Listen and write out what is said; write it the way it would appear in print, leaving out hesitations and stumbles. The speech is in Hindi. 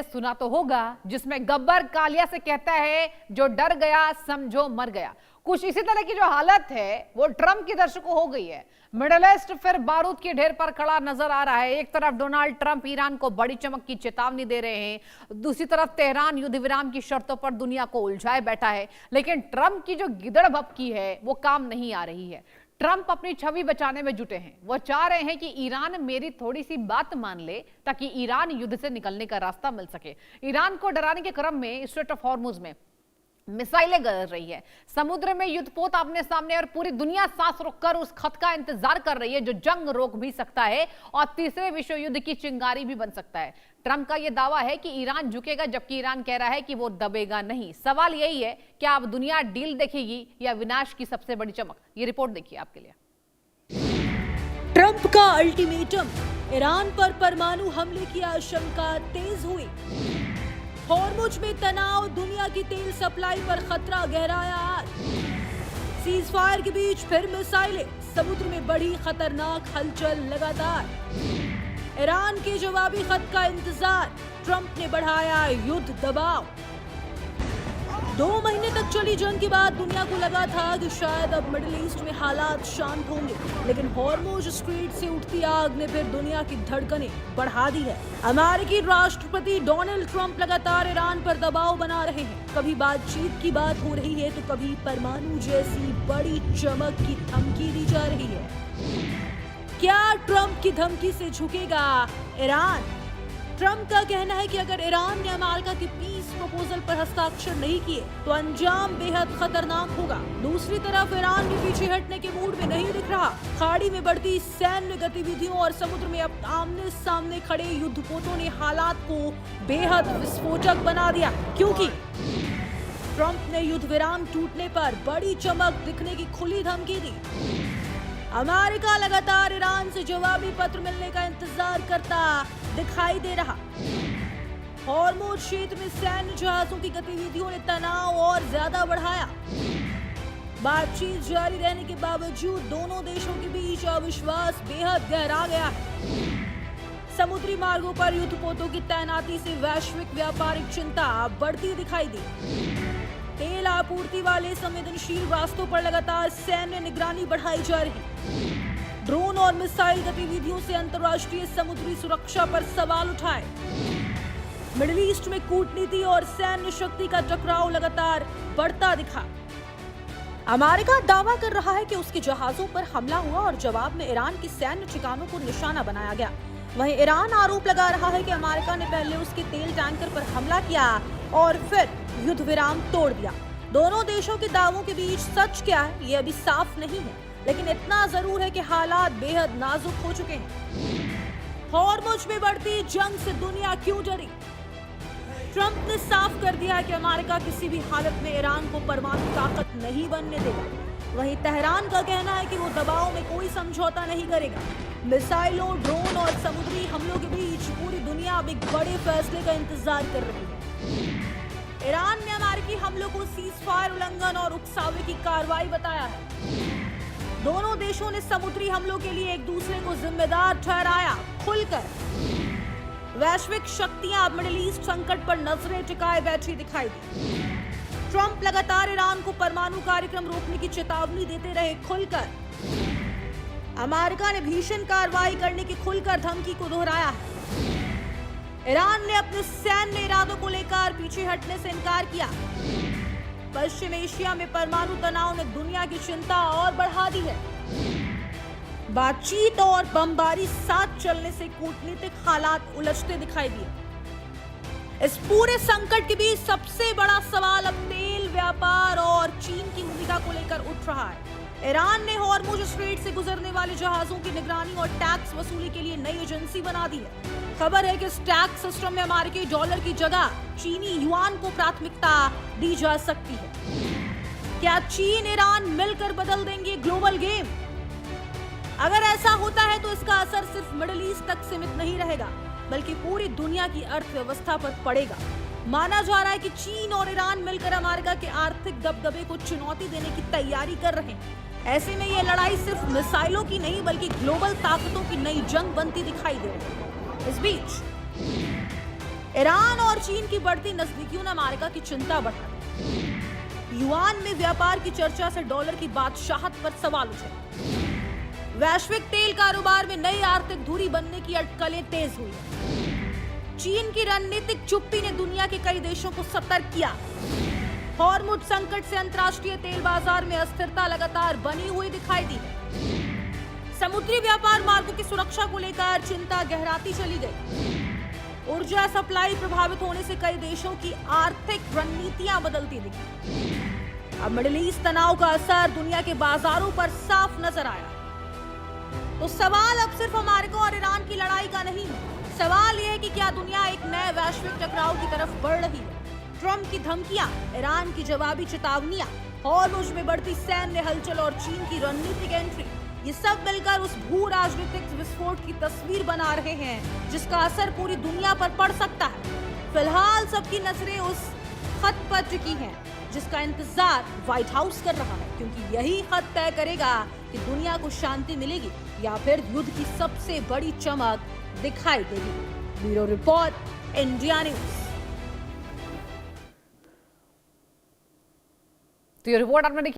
सुना तो होगा, जिसमें गब्बर कालिया से कहता है जो डर गया समझो मर गया। कुछ इसी तरह की जो हालत है वो ट्रंप की दर्शकों हो गई है। मिडिल ईस्ट फिर बारूद के ढेर पर खड़ा नजर आ रहा है। एक तरफ डोनाल्ड ट्रंप ईरान को बड़ी चमक की चेतावनी दे रहे हैं, दूसरी तरफ तेहरान युद्ध विराम की शर्तों पर दुनिया को उलझाए बैठा है। लेकिन ट्रंप की जो गिदड़ भपकी है वो काम नहीं आ रही है। ट्रंप अपनी छवि बचाने में जुटे हैं। वो चाह रहे हैं कि ईरान मेरी थोड़ी सी बात मान ले ताकि ईरान युद्ध से निकलने का रास्ता मिल सके। ईरान को डराने के क्रम में स्ट्रेट ऑफ हॉर्मुज में मिसाइलें गरज रही है। समुद्र में युद्धपोत आमने सामने और पूरी दुनिया सांस रोककर उस खत का इंतजार कर रही है जो जंग रोक भी सकता है और तीसरे विश्व युद्ध की चिंगारी भी बन सकता है। ट्रंप का यह दावा है कि ईरान झुकेगा, जबकि ईरान कह रहा है कि वो दबेगा नहीं। सवाल यही है, क्या अब दुनिया डील देखेगी या विनाश की सबसे बड़ी चमक? ये रिपोर्ट देखिए आपके लिए। ट्रंप का अल्टीमेटम, ईरान पर परमाणु हमले की आशंका तेज हुई। हॉर्मुज में तनाव, दुनिया की तेल सप्लाई पर खतरा गहराया। सीज फायर के बीच फिर मिसाइलें, समुद्र में बढ़ी खतरनाक हलचल लगातार। ईरान के जवाबी खत का इंतजार, ट्रंप ने बढ़ाया युद्ध दबाव। 2 महीने तक चली जंग के बाद दुनिया को लगा था कि शायद अब मिडिल ईस्ट में हालात शांत होंगे, लेकिन हॉर्मुज स्ट्रेट से उठती आग ने फिर दुनिया की धड़कनें बढ़ा दी है। अमेरिकी राष्ट्रपति डोनाल्ड ट्रंप लगातार ईरान पर दबाव बना रहे हैं। कभी बातचीत की बात हो रही है तो कभी परमाणु जैसी बड़ी चमक की धमकी दी जा रही है। क्या ट्रंप की धमकी से झुकेगा ईरान? ट्रंप का कहना है कि अगर ईरान ने अमेरिका के पीस प्रपोजल पर हस्ताक्षर नहीं किए तो अंजाम बेहद खतरनाक होगा। दूसरी तरफ ईरान भी पीछे हटने के मूड में नहीं दिख रहा। खाड़ी में बढ़ती सैन्य गतिविधियों और समुद्र में अब आमने सामने खड़े युद्धपोतों ने हालात को बेहद विस्फोटक बना दिया, क्योंकि ट्रंप ने युद्ध विराम टूटने पर बड़ी चमक दिखने की खुली धमकी दी। अमेरिका लगातार ईरान से जवाबी पत्र मिलने का इंतजार करता दिखाई दे रहा। हॉर्मुज क्षेत्र में सैन्य जहाजों की गतिविधियों ने तनाव और ज्यादा बढ़ाया। बातचीत जारी रहने के बावजूद दोनों देशों के बीच अविश्वास बेहद गहरा गया है। समुद्री मार्गों पर युद्धपोतों की तैनाती से वैश्विक व्यापारिक चिंता बढ़ती दिखाई दी। तेल आपूर्ति वाले संवेदनशील रास्तों पर लगातार सैन्य निगरानी बढ़ाई जा रही। ड्रोन और मिसाइल गतिविधियों से अंतर्राष्ट्रीय समुद्री सुरक्षा पर सवाल उठाए। मिडिल ईस्ट में कूटनीति और सैन्य शक्ति का टकराव लगातार बढ़ता दिखा। अमेरिका दावा कर रहा है कि उसके जहाजों पर हमला हुआ और जवाब में ईरान के सैन्य ठिकानों को निशाना बनाया गया। वहीं ईरान आरोप लगा रहा है कि अमेरिका ने पहले उसके तेल टैंकर पर हमला किया और फिर युद्ध विराम तोड़ दिया। दोनों देशों के दावों के बीच सच क्या है ये अभी साफ नहीं है, लेकिन इतना जरूर है कि हालात बेहद नाजुक हो चुके हैं। हॉर्मुज में बढ़ती जंग से दुनिया क्यों डरी? ट्रंप ने साफ कर दिया कि अमेरिका किसी भी हालत में ईरान को परमाणु ताकत नहीं बनने देगा। वहीं तेहरान का कहना है कि वो दबाव में कोई समझौता नहीं करेगा। मिसाइलों, ड्रोन और समुद्री हमलों के बीच पूरी दुनिया अब एक बड़े फैसले का इंतजार कर रही है। ईरान ने अमेरिकी हमलों को सीज फायर उल्लंघन और उकसावे की कार्रवाई बताया है। दोनों देशों ने समुद्री हमलों के लिए एक दूसरे को जिम्मेदार ठहराया खुलकर। वैश्विक शक्तियां अब मिडिल ईस्ट संकट पर नजरें टिकाए बैठी दिखाई दी। ट्रंप लगातार ईरान को परमाणु कार्यक्रम रोकने की चेतावनी देते रहे खुलकर। अमेरिका ने भीषण कार्रवाई करने की खुलकर धमकी को दोहराया है। ईरान ने अपने सैन्य इरादों को लेकर पीछे हटने से इनकार किया। पश्चिम एशिया में परमाणु तनाव ने दुनिया की चिंता और बढ़ा दी है। बातचीत और बमबारी साथ चलने से कूटनीतिक हालात उलझते दिखाई दिए। इस पूरे संकट के बीच सबसे बड़ा सवाल अब तेल व्यापार और चीन की भूमिका को लेकर उठ रहा है। ईरान ने हॉर्मुज स्ट्रेट से गुजरने वाले जहाजों की निगरानी और टैक्स वसूली के लिए नई एजेंसी बना दी है। खबर है कि इस टैक्स सिस्टम में अमेरिकी डॉलर की जगह चीनी युआन को प्राथमिकता दी जा सकती है। क्या चीन ईरान मिलकर बदल देंगे ग्लोबल गेम? अगर ऐसा होता है तो इसका असर सिर्फ मिडिल ईस्ट तक सीमित नहीं रहेगा, बल्कि पूरी दुनिया की अर्थव्यवस्था पर पड़ेगा। माना जा रहा है कि चीन और ईरान मिलकर अमेरिका के आर्थिक दबदबे को चुनौती देने की तैयारी कर रहे हैं। ऐसे में ये लड़ाई सिर्फ मिसाइलों की नहीं बल्कि ग्लोबल ताकतों की नई जंग बनती दिखाई दे रही है। इस बीच ईरान और चीन की बढ़ती नजदीकियों ने अमेरिका की चिंता बढ़ा दी। युआन में व्यापार की चर्चा से डॉलर की बादशाहत पर सवाल उठे। वैश्विक तेल कारोबार में नई आर्थिक धुरी बनने की अटकलें तेज हुई। चीन की रणनीतिक चुप्पी ने दुनिया के कई देशों को सतर्क किया। हॉर्मुज संकट से अंतर्राष्ट्रीय तेल बाजार में अस्थिरता लगातार बनी हुई दिखाई दी। समुद्री व्यापार मार्गों की सुरक्षा को लेकर चिंता गहराती चली गई। ऊर्जा सप्लाई प्रभावित होने से कई देशों की आर्थिक रणनीतियां बदलती दिखी। अब मिडिल ईस्ट तनाव का असर दुनिया के बाजारों पर साफ नजर आया। तो सवाल अब सिर्फ अमेरिका और ईरान की लड़ाई का नहीं है। सवाल यह है कि क्या दुनिया एक नए वैश्विक टकराव की तरफ बढ़ रही है? ट्रंप की धमकियां, ईरान की जवाबी चेतावनियां, हॉर्मुज में बढ़ती सैन्य हलचल और चीन की रणनीतिक एंट्री, ये सब मिलकर उस भू राजनीतिक विस्फोट की तस्वीर बना रहे हैं जिसका असर पूरी दुनिया पर पड़ सकता है। फिलहाल सबकी नजरें उस खत पर टिकी हैं जिसका इंतजार व्हाइट हाउस कर रहा है, क्योंकि यही खत तय करेगा कि दुनिया को शांति मिलेगी या फिर युद्ध की सबसे बड़ी चमक दिखाई देगी। Bureau report, India news. तो ये रिपोर्ट आपने